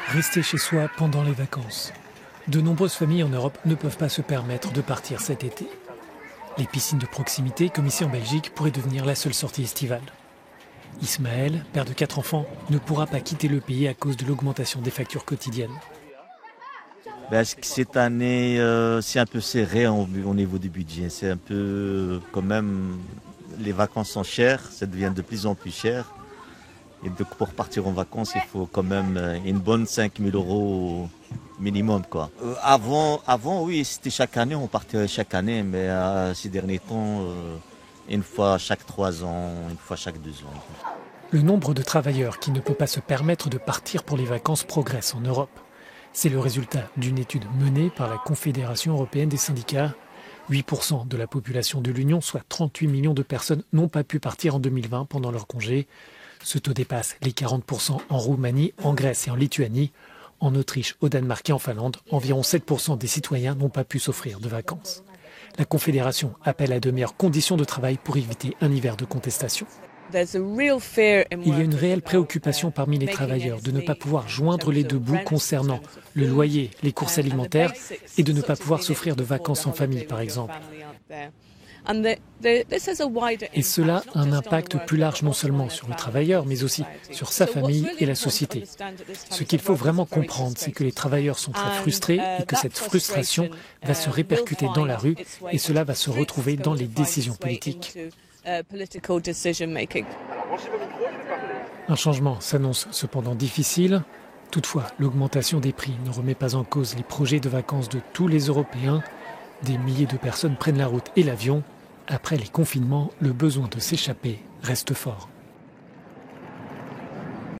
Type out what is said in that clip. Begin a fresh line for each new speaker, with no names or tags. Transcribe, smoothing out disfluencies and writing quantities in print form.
Rester chez soi pendant les vacances. De nombreuses familles en Europe ne peuvent pas se permettre de partir cet été. Les piscines de proximité, comme ici en Belgique, pourraient devenir la seule sortie estivale. Ismaël, père de 4 enfants, ne pourra pas quitter le pays à cause de l'augmentation des factures quotidiennes.
Cette année, c'est un peu serré au niveau du budget. C'est un peu quand même, les vacances sont chères, ça devient de plus en plus cher. Et donc pour partir en vacances, il faut quand même une bonne 5 000 € minimum, quoi. Avant, oui, c'était chaque année, on partait chaque année, mais ces derniers temps, une fois chaque 3 ans, une fois chaque 2 ans.
Le nombre de travailleurs qui ne peut pas se permettre de partir pour les vacances progresse en Europe. C'est le résultat d'une étude menée par la Confédération européenne des syndicats. 8% de la population de l'Union, soit 38 millions de personnes, n'ont pas pu partir en 2020 pendant leur congé. Ce taux dépasse les 40% en Roumanie, en Grèce et en Lituanie. En Autriche, au Danemark et en Finlande, environ 7% des citoyens n'ont pas pu s'offrir de vacances. La Confédération appelle à de meilleures conditions de travail pour éviter un hiver de contestation. Il y a une réelle préoccupation parmi les travailleurs de ne pas pouvoir joindre les deux bouts concernant le loyer, les courses alimentaires et de ne pas pouvoir s'offrir de vacances en famille, par exemple. Et cela a un impact plus large non seulement sur le travailleur, mais aussi sur sa famille et la société. Ce qu'il faut vraiment comprendre, c'est que les travailleurs sont très frustrés et que cette frustration va se répercuter dans la rue et cela va se retrouver dans les décisions politiques. Un changement s'annonce cependant difficile. Toutefois, l'augmentation des prix ne remet pas en cause les projets de vacances de tous les Européens. Des milliers de personnes prennent la route et l'avion. Après les confinements, le besoin de s'échapper reste fort.